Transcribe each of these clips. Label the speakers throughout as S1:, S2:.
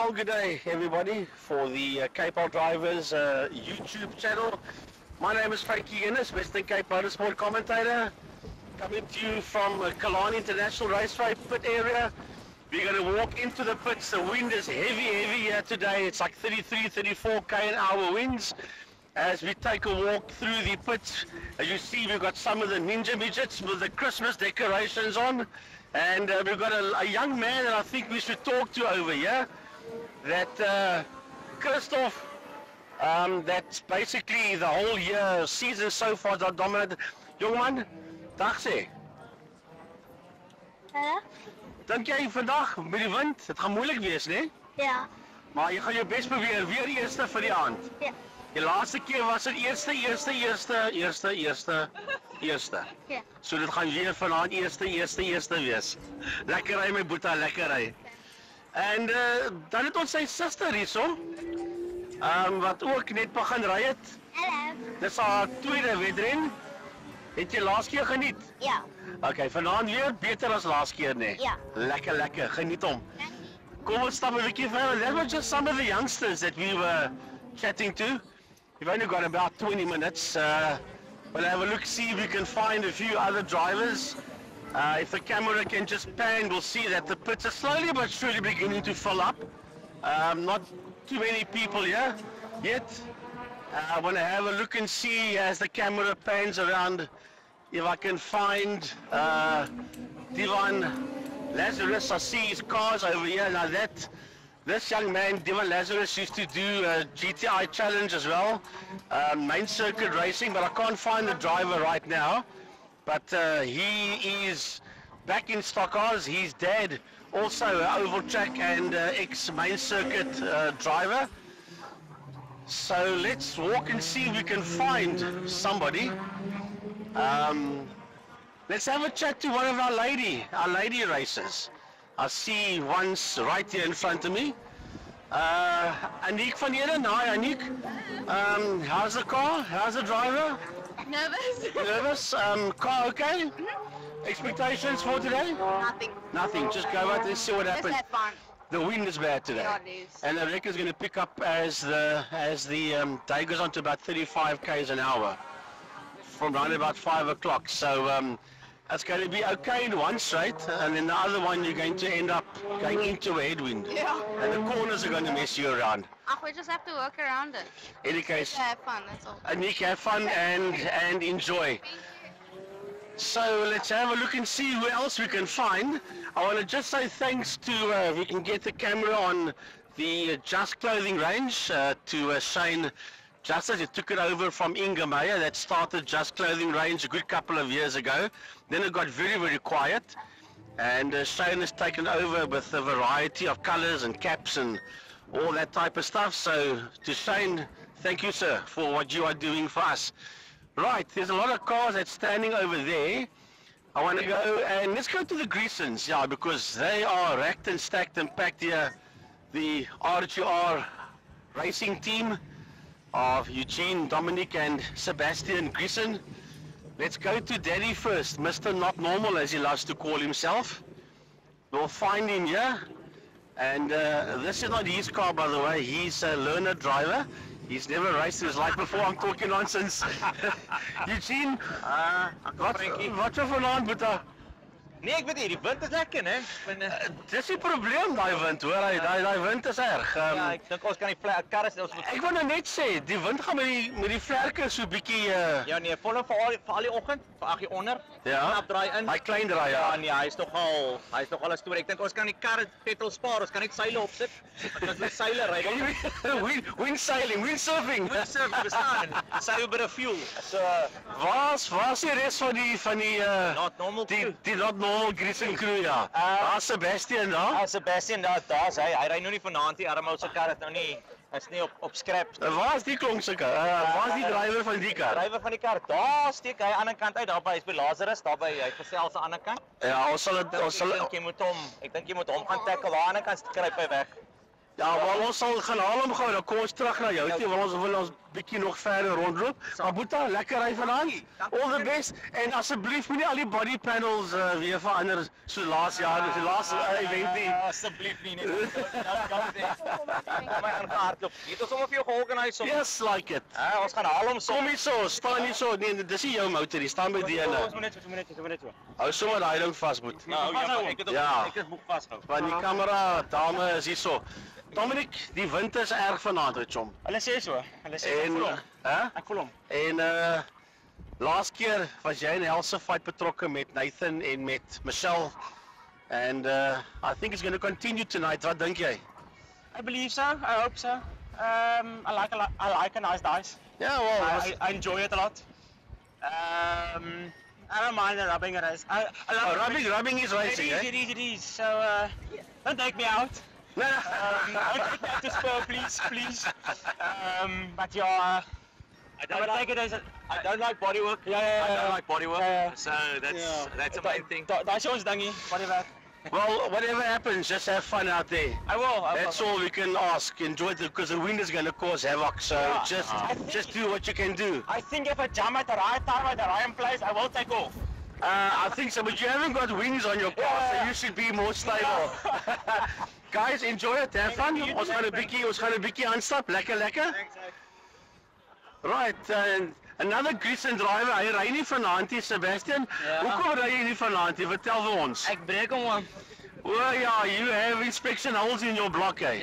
S1: Well, good day everybody for the Cape Out Drivers YouTube channel. My name is Frankie Guinness, Western Cape Motorsport commentator, coming to you from Killarney International Raceway pit area. We're going to walk into the pits. The wind is heavy here today. It's like 33, 34 k an hour winds. As we take a walk through the pits, as you see, we've got some of the Ninja Midgets with the Christmas decorations on, and we've got a young man that I think we should talk to over here, that Christoph, that's basically the whole year season so far that dominated. Jongeman, dag sê. Dink jy vandag met die wind, dit gaan moeilik wees, né?
S2: Ja.
S1: Maar jy gaan jou bes probeer, weer eerste vir die aand.
S2: Ja.
S1: Die laaste keer was dit eerste.
S2: Ja.
S1: So dit gaan weer vanaand eerste wees. Lekker ry my boeta, lekker ry. En dan het ons sy suster hierso, wat ook net begin ry het.
S2: Hallo.
S1: Dis haar tweede wedren. Het jy laas keer geniet?
S2: Ja.
S1: Okay, vanaand weer beter as laas keer, nee.
S2: Ja.
S1: Lekker, geniet hom. Kom ons stap 'n bietjie verder. That was just some of the youngsters that we were chatting to. We've only got about 20 minutes. We'll have a look, see if we can find a few other drivers. If the camera can just pan, we'll see that the pits are slowly but surely beginning to fill up. Not too many people here yet. I want to have a look and see as the camera pans around if I can find Divan Lazarus. I see his cars over here. Now this young man, Divan Lazarus, used to do a GTI challenge as well, main circuit racing, but I can't find the driver right now. But he is back in stock cars. His dad, also an oval track and ex-main circuit driver. So let's walk and see if we can find somebody. Let's have a chat to one of our lady racers. I see one's right here in front of me. Aniek van Eden. Hi Aniek. How's the car? How's the driver?
S2: Nervous?
S1: Nervous? Car okay? Expectations for today? Nothing. Just go out and see what happens.
S2: Just have fun.
S1: The wind is bad today.
S2: Yeah, it is.
S1: And I reckon it's going to pick up as the day goes on to about 35 k's an hour from around about 5 o'clock. So it's going to be okay in one straight, and then the other one you're going to end up going into a headwind.
S2: Yeah.
S1: And the corners are going to mess you around.
S2: We just have to work around it.
S1: In any case,
S2: Have fun, that's all.
S1: Aniek, have fun and enjoy. So let's have a look and see who else we can find. I want to just say thanks to, we can get the camera on the Just Clothing range, to Shane Justice. He took it over from Inga Meyer that started Just Clothing range a good couple of years ago. Then it got very quiet, and Shane has taken over with a variety of colors and caps and all that type of stuff. So to Shane, thank you sir for what you are doing for us. Right, there's a lot of cars that's standing over there. I want to go and let's go to the Greasons, yeah, because they are racked and stacked and packed here. The RGR racing team of Eugene, Dominic and Sebastian Greason. Let's go to Daddy first, Mr. Not Normal as he loves to call himself. We'll find him here. And this is not his car, by the way. He's a learner driver. He's never raced in his life before. I'm talking nonsense. Eugene, wat so vanaand, Boeta?
S3: Nee, ek weet nie, die wind is lekker, né?
S1: Dis die probleem, daai wind, hoor. Daai wind is erg.
S3: Ja, ek dink ons kan die karre ons moet.
S1: Ek wou nou net sê, die wind gaan met die vlerke so bietjie
S3: Ja nee, vir al die oggend, vir 8 uur onder.
S1: Ja.
S3: Knap draai in.
S1: Hy klein draai, ja.
S3: Ja nee, hy's nogal 'n storie. Ek dink ons kan die karre petrol spaar, ons kan net seile opsit. Want ons seile ry.
S1: Windsurfing.
S3: Windsurf bestaan. Save a bit of fuel.
S1: So, waar's die res van die
S3: Not normal crew.
S1: die Not Normal Greasing crew, ja. Daar's Sebastian daar.
S3: Sebastian daar's hy. Hy ry nou nie vanaand nie. Armou se kar het nou nie is nie op scrap.
S1: Waar is die klonk se kar? Waar is die drywer van die kar?
S3: Drywer van die kar. Daar steek hy aan die ander kant uit, daar by Lazarus, daar by hy gesels aan die ander kant.
S1: Ja, ons sal
S3: Ek dink jy moet hom gaan tackle, daar aan die ander kant kruip hy weg.
S1: Ja, wel ons sal gaan haal hom gou, dan kom ons terug na jou toe, want ons wil ons bietjie nog verder rondloop. Maar Boeta, lekker ry vanaand. All the best. En asseblief moenie al die body panels weer verander so laas jaar, so laas event nie.
S3: Asseblief nie. Kom maar aangehardloop. Het ons sommer vir jou georganiseer.
S1: Yes, like it.
S3: Ons gaan haal hom
S1: Kom hier so, staan hier so. Nee, dis nie jou motor, die staan by die ene.
S3: Ons moet net so.
S1: Hou sommer daai ding vas, Boet.
S3: Nou, ek het boek vasgehou.
S1: Want die kamera, dame is hier so. Dominic, die wind is erg vanaand, weet jy hom.
S3: Hulle sê so. Hulle sê
S1: En, hè?
S3: Ek voel hom.
S1: En laas keer was jy in 'n helse fight betrokke met Nathan en met Michelle. And I think it's going to continue tonight. Wat dink jy?
S3: I believe so. I hope so. I like a nice dice.
S1: Yeah, well,
S3: I enjoy it a lot. I don't mind the rubbing it is. I love
S1: rubbing is racing, eh?
S3: It is. So don't take me out.
S1: No, no.
S3: Don't take me out to Spur, please. But yeah, I don't like bodywork. I don't like bodywork. So that's the main thing. That's ons dingie. Whatever.
S1: Well, whatever happens, just have fun out there.
S3: I will.
S1: That's all we can ask. Enjoy it because the wind is going to cause havoc. So just do what you can do.
S3: I think if I jump at the right time at the right place, I will take off.
S1: I think so, but you haven't got wings on your car, so you should be more stable. Guys, enjoy it. Have fun. Ons gaan 'n bietjie aanstap. Lekker. Right, another Grecian driver. Hy ry nie vanaand nie, Sebastian. Hoekom ry jy nie vanaand nie? Vertel vir ons.
S3: Ek breek hom aan.
S1: Oh yeah, you have inspection holes in your block, eh?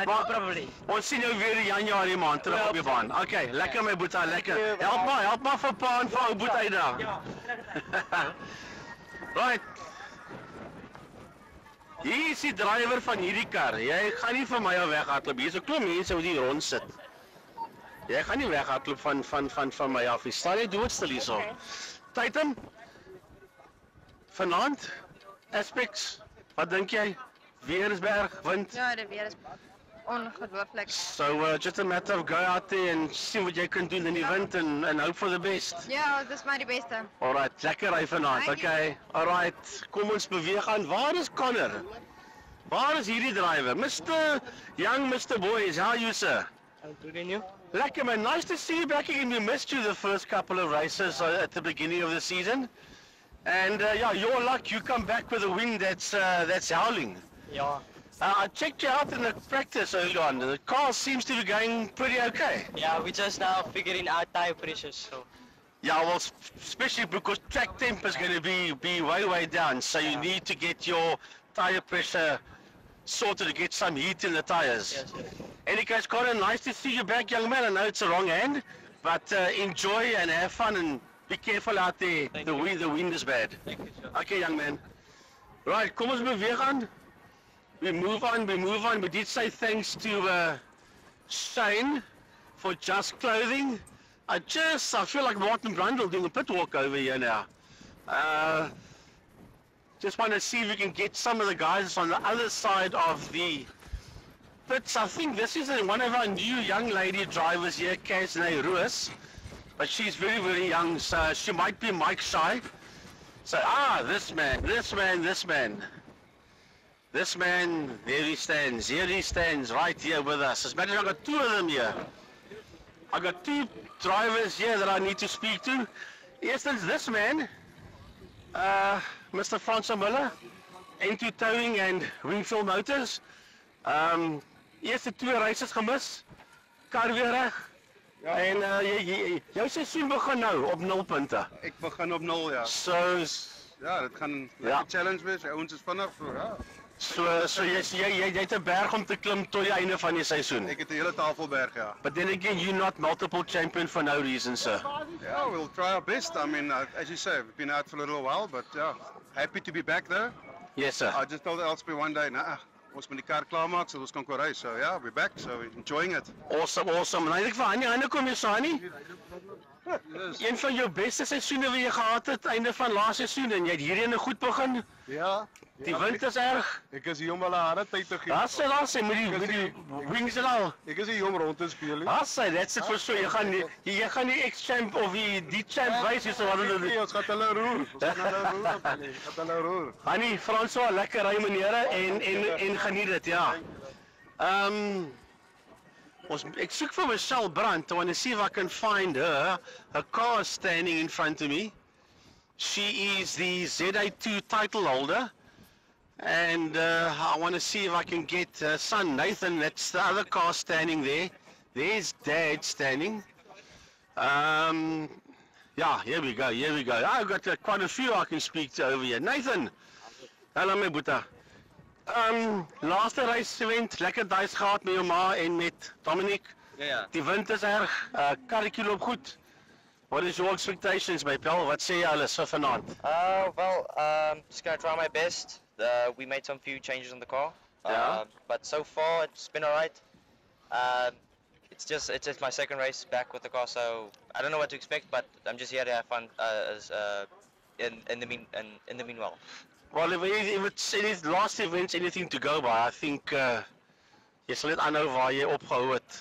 S3: Maar probably.
S1: Ons sien jou weer in Januarie maand terug op die baan. Okay, lekker my Boeta, lekker. Help maar vir pa en vir ou Boeta uitdra. Right. Hier is die driver van hierdie kar. Jy gaan nie vir my al weghardloop. Hier's 'n klomp mense wat hier rond sit. Jy gaan nie weghardloop van my af. Jy staan net doodstil hierso. Titan. Vanaand aspects. Wat dink jy? Weer is berg, wind.
S2: Ja, die weer is ongelooflik.
S1: So just a matter of go out there and see what jy kan doen in die wind and hope for the best.
S2: Ja, dis maar die beste.
S1: Alright, lekker ry vanaand. Okay. Alright, kom ons beweeg aan. Waar is Connor? Waar is hierdie driver? Mr. Boys, how are you, sir?
S3: I'm good and you?
S1: Lekker man, nice to see you back again. We missed you the first couple of races at the beginning of the season. And your luck, you come back with a win that's howling.
S3: Yeah.
S1: I checked you out in the practice early on. The car seems to be going pretty okay.
S4: Yeah, we're just now figuring out tire pressures, so.
S1: Yeah, well, especially because track temp is going to be way down, so you need to get your tire pressure sorted to get some heat in the tires.
S4: Yes.
S1: Any case, Connor, nice to see you back, young man. I know it's a wrong hand, but enjoy and have fun and be careful out there. The wind is bad.
S4: Thank you, sir.
S1: Okay, young man. Right, kom ons beweeg aan. We move on. We did say thanks to Shane for Just Clothing. I feel like Martin Brundle doing a pit walk over here now. Just want to see if we can get some of the guys on the other side of the pits. I think this is one of our new young lady drivers here, Kasne Ruiz. But she's very young, so she might be Mike shy. So, this man, there he stands right here with us. As a matter of fact, I've got two of them here. I've got two drivers here that I need to speak to. Yes, there's this man, Mr. Francois Muller, N2 Towing and Wingfield Motors. Eerste twee races gemis, kar weer reg.
S5: Ja.
S1: En jou seisoen begin nou op 0 punte.
S5: Ek begin op 0, ja.
S1: So
S5: Ja, dit gaan 'n
S1: Ja.
S5: challenge wees. Ons is vinnig, so ja.
S1: So jy het 'n berg om te klim tot die einde van die seisoen.
S5: Ek het 'n hele Tafelberg, ja.
S1: But then again, you're not multiple champion for no reason, sir.
S5: Yeah, we'll try our best. I mean, as you say, we've been out for a little while, but yeah, happy to be back there.
S1: Yes, sir.
S5: I just told Elspie one day, ons moet die kar klaarmaak sodat ons kan ry. So yeah, we're back, so we're enjoying it.
S1: Awesome. Nou ek vir Hannie kom jy Sani.
S5: Yes.
S1: Een van jou beste seisoene wat jy gehad het einde van laaste seisoen en jy het hierdie goed begin.
S5: Ja.
S1: Die wind is erg.
S5: Ek is hier om hulle harde tyd te gee.
S1: Daar's hy met die wings en al.
S5: Ek is hier om rond te speel.
S1: That's it for sure. Jy gaan die ex-champ of die champ wys hier so wat hulle doen.
S5: Ons gaan hulle roer.
S1: Hannie, François, lekker ry meneere en geniet dit, ja. Ek soek vir Michelle Brandt. I want to see if I can find her. Her car is standing in front of me. She is the ZA2 title holder. And I want to see if I can get son Nathan. That's the other car standing there. There's Dad standing. Yeah, here we go. I've got quite a few I can speak to over here. Nathan, hello my boeta. Laaste race event, lekker days gehad met jou ma en met Dominic.
S4: Ja.
S1: Die wind is erg, karretjie loop goed. What is your expectations, my pal? Wat sê jy alles vir vanaand?
S4: Just gonna try my best. We made some few changes on the car.
S1: Yeah.
S4: But so far it's been alright. It's just my second race back with the car, so I don't know what to expect, but I'm just here to have fun in the meanwhile.
S1: Well, if it's any last events, anything to go by, I think jy sal net aanhou waar jy opgehou het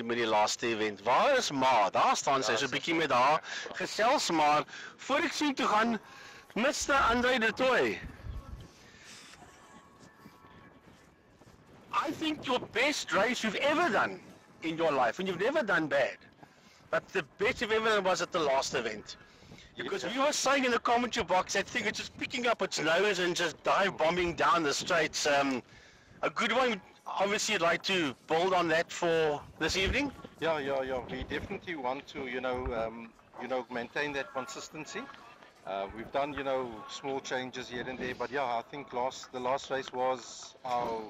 S1: met die laaste event. Waar is Ma? Daar staan sy, so 'n bietjie met haar gesels, maar voor ek sien toe gaan, Mr. Andre de Tooy. I think your best race you've ever done in your life, and you've never done bad, but the best you've ever done was at the last event. Because we were saying in the commentary box, that thing is just picking up its nose and just dive bombing down the straights. A good one. Obviously, you'd like to build on that for this evening.
S6: Yeah. We definitely want to, maintain that consistency. We've done, small changes here and there, but yeah, I think the last race was our,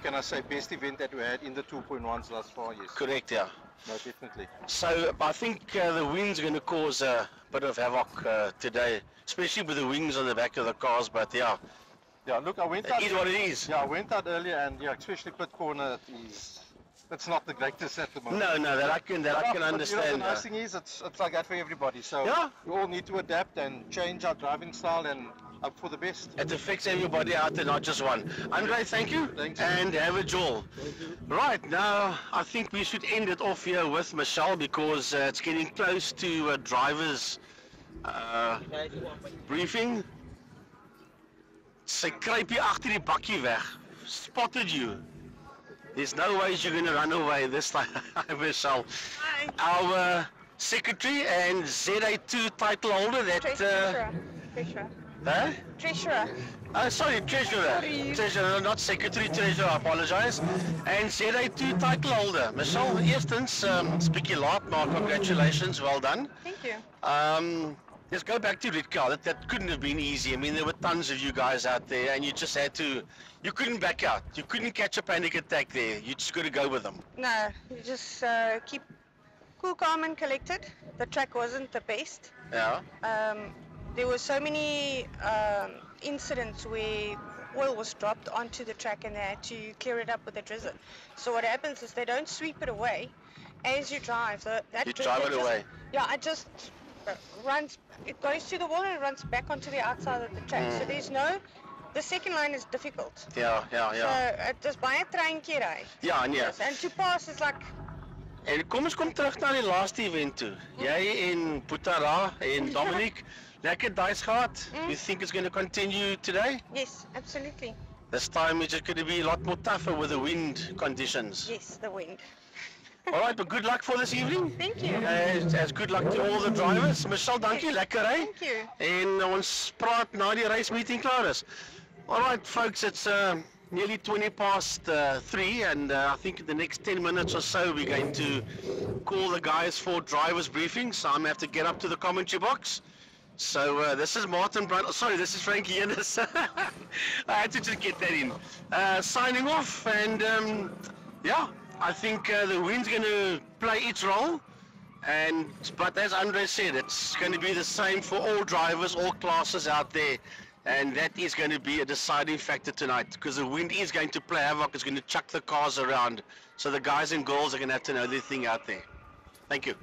S6: can I say, best event that we had in the 2.1s thus far. Yes.
S1: Correct. Yeah.
S6: No, definitely.
S1: So I think the wind's going to cause a bit of havoc today, especially with the wings on the back of the cars. But yeah.
S6: Yeah, look, I went out.
S1: It is what it is.
S6: Yeah, I went out earlier, and especially pit corner, it's not the greatest at the moment.
S1: No, that I can understand.
S6: The nice thing is, it's like that for everybody. So
S1: yeah,
S6: we all need to adapt and change our driving style and up for the best.
S1: It affects everybody out there, not just one. Andre, thank you.
S6: Thank you.
S1: And have a jewel. Right, now I think we should end it off here with Michelle because it's getting close to driver's briefing. Sy kruip hier agter die bakkie weg. Spotted you. There's no ways you're going to run away this time, Michelle.
S2: Hi.
S1: Our secretary and ZA2 title holder, that...
S2: Treasurer.
S1: Huh?
S2: Treasurer.
S1: Sorry, treasurer. Treasurer, not secretary, treasurer, I apologize. And ZA2 title holder. Michelle, eerstens, it's bietjie laat, maar congratulations, well done.
S2: Thank you.
S1: Let's go back to Red Car. That couldn't have been easy. I mean, there were tons of you guys out there, and you just had to... You couldn't back out. You couldn't catch a panic attack there. You just got to go with them.
S2: No, you just keep cool, calm and collected. The track wasn't the best.
S1: Yeah.
S2: There were so many incidents where oil was dropped onto the track and they had to clear it up with a drizzle. So what happens is they don't sweep it away as you drive.
S1: You drive it away.
S2: Yeah, it just runs, it goes to the wall and it runs back onto the outside of the track. So there's no, the second line is difficult.
S1: Yeah.
S2: So it is baie treintjie ry.
S1: Ja, nee.
S2: Yes, and to pass is like...
S1: En kom ons kom terug na die laaste event toe. Jy en Putara en Dominic, lekker days gehad. You think it's going to continue today?
S2: Yes, absolutely.
S1: This time it's just going to be a lot more tougher with the wind conditions.
S2: Yes, the wind.
S1: All right, but good luck for this evening.
S2: Thank you.
S1: As good luck to all the drivers. Michelle, dankie, lekker ry.
S2: Thank you.
S1: En ons praat na die race meeting klaar is. All right, folks, it's nearly 20 past 3, and I think in the next 10 minutes or so we're going to call the guys for drivers briefing, so I'm going to have to get up to the commentary box. So this is Martin Brunt, sorry, this is Frankie Ennis. I had to just get that in. Signing off, and yeah, I think the wind's going to play its role, but as Andre said, it's going to be the same for all drivers, all classes out there. And that is going to be a deciding factor tonight, because the wind is going to play havoc. It's going to chuck the cars around. So the guys and girls are going to have to know their thing out there. Thank you.